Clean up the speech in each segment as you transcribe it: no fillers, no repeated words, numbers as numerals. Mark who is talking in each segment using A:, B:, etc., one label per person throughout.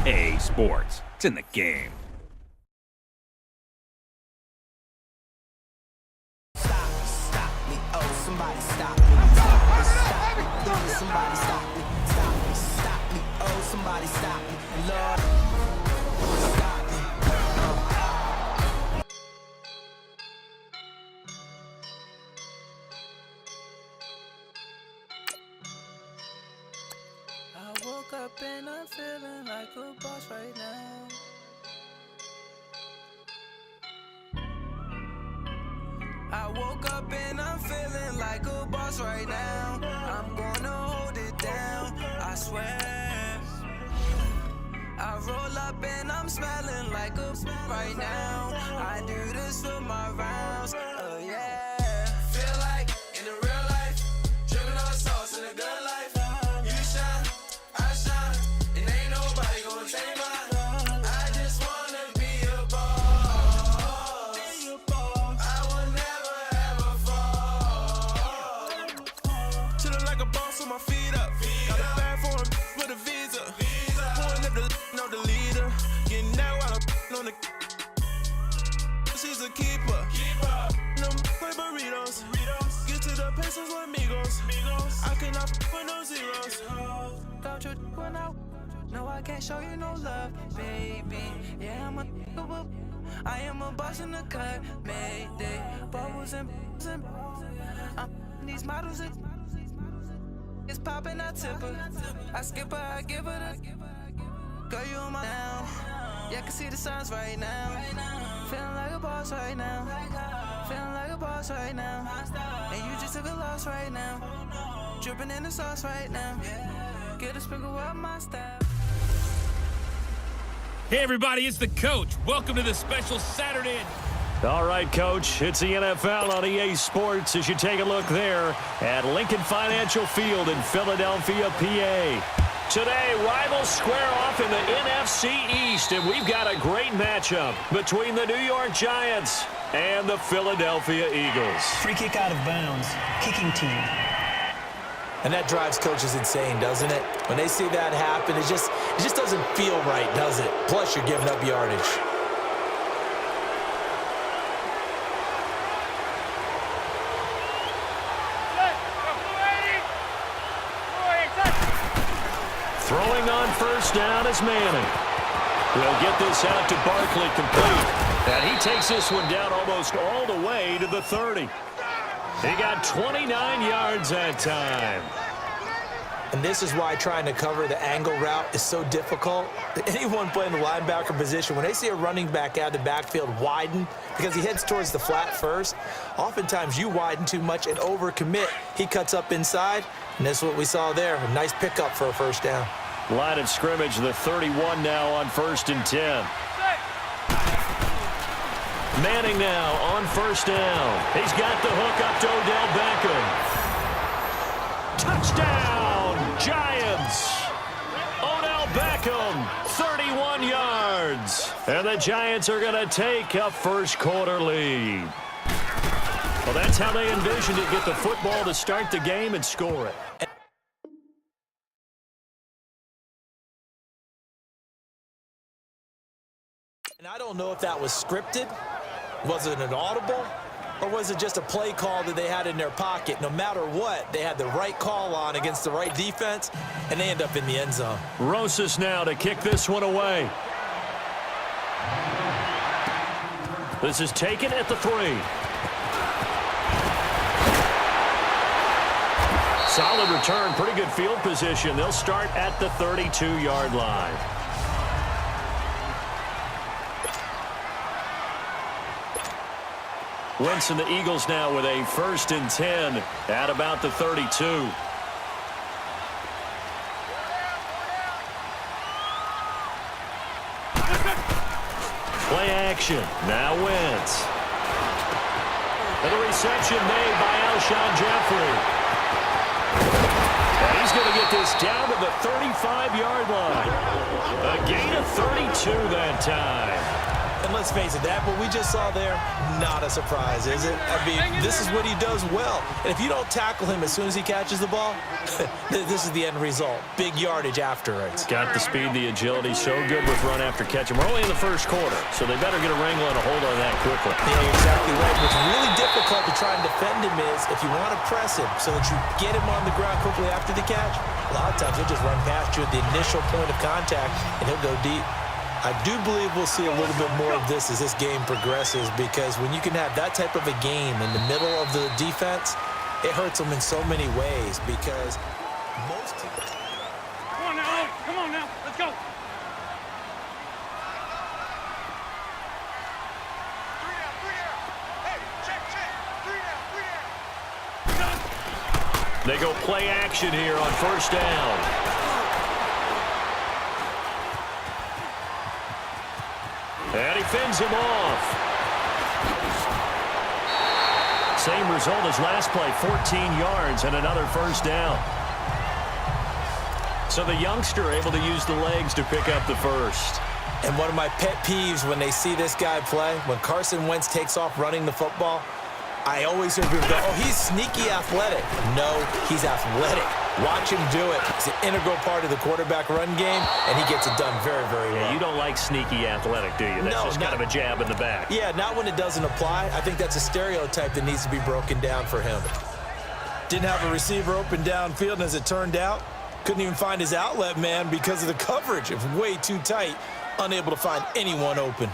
A: EA Sports. It's in the game.
B: Stop me, oh, somebody stop me. Stop me, somebody stop me. Stop me, oh, somebody stop me. Lord, stop me.
C: I woke up and I'm feeling like a boss right now. I woke up and I'm feeling like a boss right now. I'm gonna hold it down, I swear. I roll up and I'm smelling like a right now. I do this for my rounds, oh yeah. Feel like in the real life, dripping on sauce in a good life. You shine, I shine, and ain't nobody gonna take mine. I just wanna be a boss. I will never ever fall. Chillin' like a boss with my feet up. Got a bag for him with a visa. Pulling up the know the leader. Getting out while I'm on the. She's a keeper. Them play burritos. Get to the pesos with amigos. I cannot with no zeros. Don't you run out? No, I can't show you no love, baby. Yeah, I am a boss in the cut, Mayday. Bubbles and these models it's popping, I tip her. I skip her, I give her the girl, you on my now. Yeah, I can see the signs right now. Feeling like a boss right now. Feeling like a boss right now. And you just took a loss right now. Dripping in the sauce right now. Get a sprinkle of my style.
A: Hey, everybody, it's the coach. Welcome to the special Saturday.
D: All right, Coach, it's the NFL on EA Sports as you take a look there at Lincoln Financial Field in Philadelphia, PA. Today, rivals square off in the NFC East, and we've got a great matchup between the New York Giants and the Philadelphia Eagles.
E: Free kick out of bounds, kicking team.
F: And that drives coaches insane, doesn't it? When they see that happen, it just doesn't feel right, does it? Plus, you're giving up yardage.
D: Throwing on first down is Manning. He'll get this out to Barkley complete. And he takes this one down almost all the way to the 30. He got 29 yards that time.
F: And this is why trying to cover the angle route is so difficult. Anyone playing the linebacker position, when they see a running back out of the backfield widen because he heads towards the flat first, oftentimes you widen too much and overcommit. He cuts up inside, and that's what we saw there. A nice pickup for a first down.
D: Line of scrimmage, the 31 now on 1st and 10. Manning now on first down. He's got the hook up to Odell Beckham. Touchdown, Giants. Odell Beckham, 31 yards. And the Giants are going to take a first quarter lead. Well, that's how they envisioned it. Get the football to start the game and score it.
F: And I don't know if that was scripted. Was it an audible? Or was it just a play call that they had in their pocket? No matter what, they had the right call on against the right defense, and they end up in the end zone.
D: Rosas now to kick this one away. This is taken at the 3. Solid return, pretty good field position. They'll start at the 32-yard line. Wentz and the Eagles now with a 1st and 10 at about the 32. Play action. Now Wentz. And the reception made by Alshon Jeffrey. And he's going to get this down to the 35-yard line. A gain of 32 that time.
F: And let's face it, that what we just saw there, not a surprise, is it? I mean, this is what he does well. And if you don't tackle him as soon as he catches the ball, this is the end result. Big yardage afterwards.
D: Got the speed, the agility, so good with run after catch. And we're only in the first quarter, so they better get a wrangle and a hold on that quickly.
F: Yeah, you're exactly right. What's really difficult to try and defend him is if you want to press him so that you get him on the ground quickly after the catch, a lot of times he'll just run past you at the initial point of contact, and he'll go deep. I do believe we'll see a little bit more of this as this game progresses, because when you can have that type of a game in the middle of the defense, it hurts them in so many ways, because most teams...
A: Come on now, come on now, let's go.
D: They go play action here on first down. And he fends him off. Same result as last play, 14 yards and another first down. So the youngster able to use the legs to pick up the first.
F: And one of my pet peeves when they see this guy play, when Carson Wentz takes off running the football, I always hear people go, oh, he's sneaky athletic. No, he's athletic. Watch him do it. It's an integral part of the quarterback run game, and he gets it done very, very well.
D: Yeah, you don't like sneaky athletic, do you? That's just kind of a jab in the back.
F: Yeah, not when it doesn't apply. I think that's a stereotype that needs to be broken down for him. Didn't have a receiver open downfield, and as it turned out, couldn't even find his outlet man because of the coverage. It was way too tight, unable to find anyone open.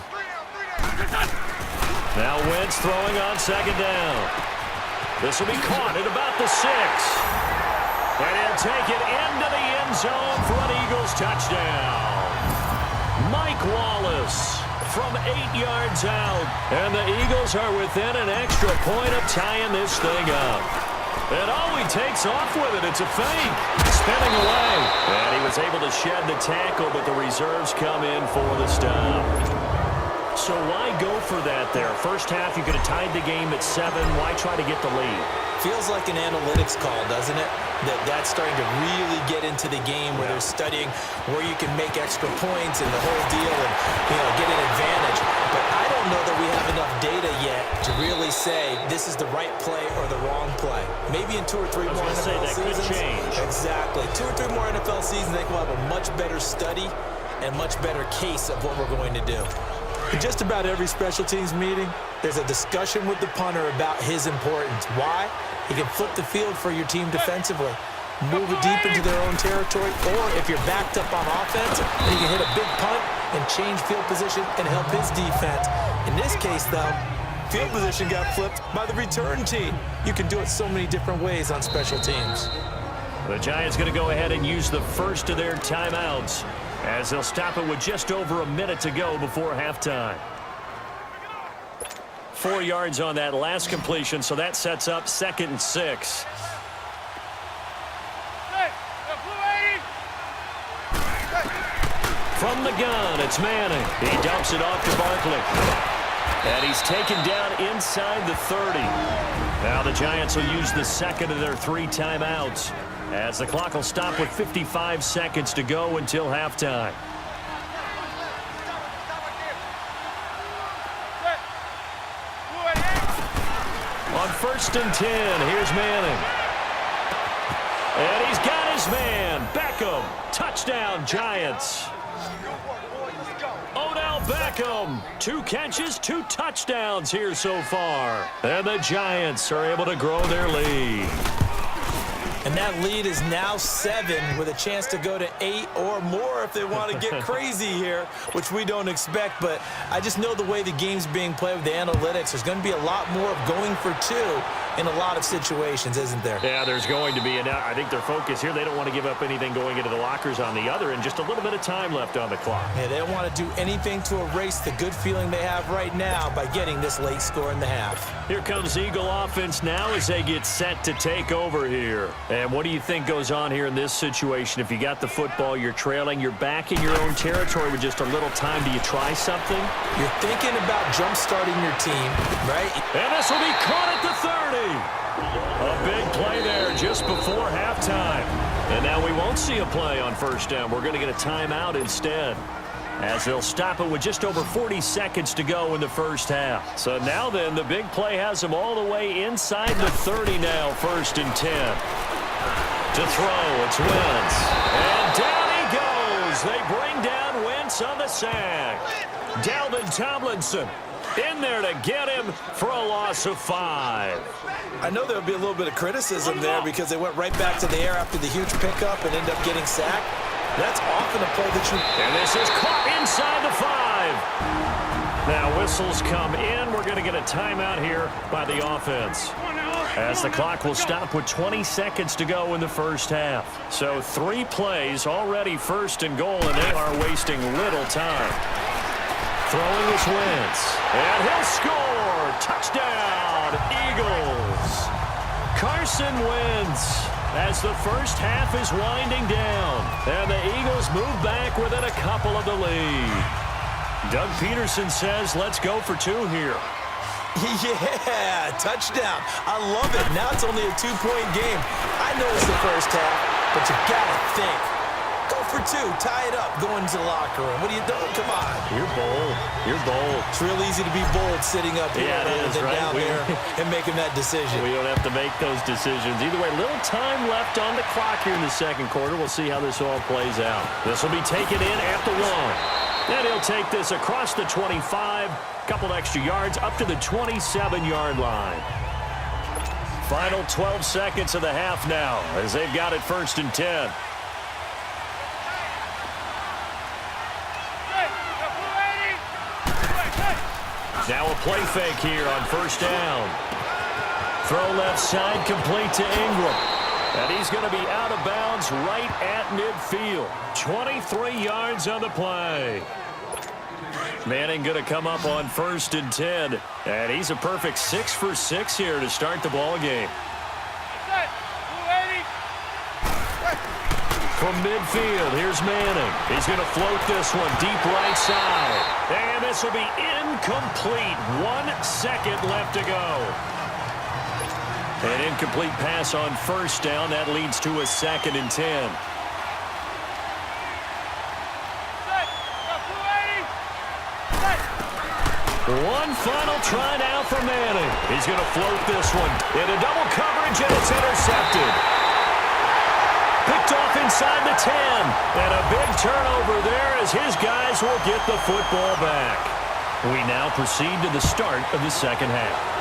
D: Now Wentz throwing on second down. This will be caught at about the 6. And he'll take it into the end zone for an Eagles touchdown. Mike Wallace from 8 yards out. And the Eagles are within an extra point of tying this thing up. And he takes off with it. It's a fake. Spinning away. And he was able to shed the tackle, but the reserves come in for the stop. So why go for that there? First half, you could have tied the game at 7. Why try to get the lead?
F: Feels like an analytics call, doesn't it? That's starting to really get into the game where they're studying where you can make extra points and the whole deal and, get an advantage. But I don't know that we have enough data yet to really say this is the right play or the wrong play. Maybe in 2 or 3 more NFL seasons.
D: Could change.
F: Exactly. 2 or 3 more NFL seasons, I think we'll have a much better study and much better case of what we're going to do. In just about every special teams meeting, there's a discussion with the punter about his importance. Why? He can flip the field for your team defensively, move it deep into their own territory, or if you're backed up on offense, then he can hit a big punt and change field position and help his defense. In this case, though, field position got flipped by the return team. You can do it so many different ways on special teams.
D: The Giants going to go ahead and use the first of their timeouts, as they'll stop it with just over a minute to go before halftime. 4 yards on that last completion, so that sets up 2nd and 6. From the gun, it's Manning. He dumps it off to Barkley. And he's taken down inside the 30. Now the Giants will use the second of their 3 timeouts, as the clock will stop with 55 seconds to go until halftime. On 1st and 10, here's Manning. And he's got his man, Beckham. Touchdown, Giants. Odell Beckham, 2 catches, 2 touchdowns here so far. And the Giants are able to grow their lead.
F: And that lead is now 7 with a chance to go to 8 or more if they want to get crazy here, which we don't expect. But I just know the way the game's being played with the analytics, there's going to be a lot more of going for 2 in a lot of situations, isn't there?
D: Yeah, there's going to be. And I think their focus here, they don't want to give up anything going into the lockers on the other, and just a little bit of time left on the clock.
F: Yeah, they don't want to do anything to erase the good feeling they have right now by getting this late score in the half.
D: Here comes Eagle offense now as they get set to take over here. And what do you think goes on here in this situation? If you got the football, you're trailing, you're back in your own territory with just a little time. Do you try something?
F: You're thinking about jump-starting your team, right?
D: And this will be caught at the 30. A big play there just before halftime. And now we won't see a play on first down. We're going to get a timeout instead. as they'll stop it with just over 40 seconds to go in the first half. So now then, the big play has them all the way inside the 30 now, 1st and 10. To throw, it's Wentz. And down he goes. They bring down Wentz on the sack. Dalvin Tomlinson in there to get him for a loss of 5.
F: I know there'll be a little bit of criticism there because they went right back to the air after the huge pickup and ended up getting sacked. That's often a play that you...
D: And this is caught inside the 5. Now whistles come in. We're going to get a timeout here by the offense, as the clock will stop with 20 seconds to go in the first half. So 3 plays already 1st and goal, and they are wasting little time. Throwing is Wentz, and he'll score. Touchdown, Eagles. Carson Wentz, as the first half is winding down, and the Eagles move back within a couple of the lead. Doug Peterson says, let's go for 2 here.
F: Yeah, touchdown. I love it. Now it's only a 2-point game. I know it's the first half, but you got to think. Go for 2. Tie it up. Go into the locker room. What are you doing? Come on.
D: You're bold. You're bold.
F: It's real easy to be bold sitting up here rather than down there and making that decision.
D: We don't have to make those decisions. Either way, little time left on the clock here in the second quarter. We'll see how this all plays out. This will be taken in at the 1. And he'll take this across the 25, couple extra yards up to the 27-yard line. Final 12 seconds of the half now, as they've got it 1st and 10. Now a play fake here on 1st down. Throw left side, complete to Ingram. And he's going to be out of bounds right at midfield. 23 yards on the play. Manning going to come up on 1st and 10. And he's a perfect 6 for 6 here to start the ball game. From midfield, here's Manning. He's going to float this one deep right side. And this will be incomplete. 1 second left to go. An incomplete pass on 1st down. That leads to a 2nd and 10. One final try now for Manning. He's going to float this one into double coverage, and it's intercepted. Picked off inside the 10. And a big turnover there as his guys will get the football back. We now proceed to the start of the second half.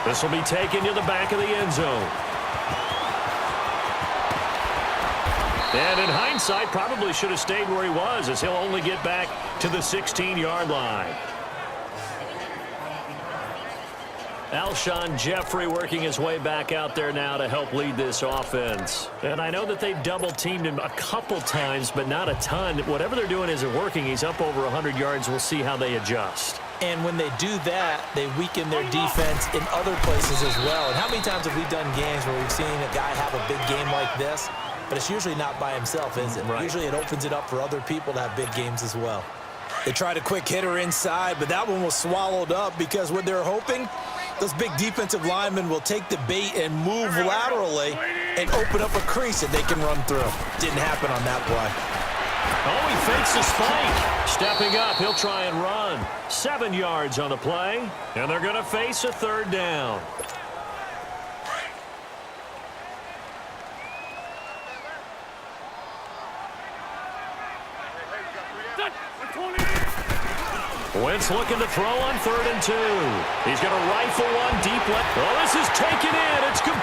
D: This will be taken to the back of the end zone. And in hindsight, probably should have stayed where he was, as he'll only get back to the 16-yard line. Alshon Jeffrey working his way back out there now to help lead this offense. And I know that they've double-teamed him a couple times, but not a ton. Whatever they're doing isn't working. He's up over 100 yards. We'll see how they adjust.
F: And when they do that, they weaken their defense in other places as well. And how many times have we done games where we've seen a guy have a big game like this? But it's usually not by himself, is it?
D: Right.
F: Usually it opens it up for other people to have big games as well. They tried a quick hitter inside, but that one was swallowed up because what they're hoping, those big defensive linemen will take the bait and move laterally and open up a crease that they can run through. Didn't happen on that play.
D: Oh, he fakes the spike. Stepping up, he'll try and run. 7 yards on the play, and they're going to face a 3rd down. Wentz looking to throw on 3rd and 2. He's going to rifle one deep left. Oh, this is taken in. It's complete.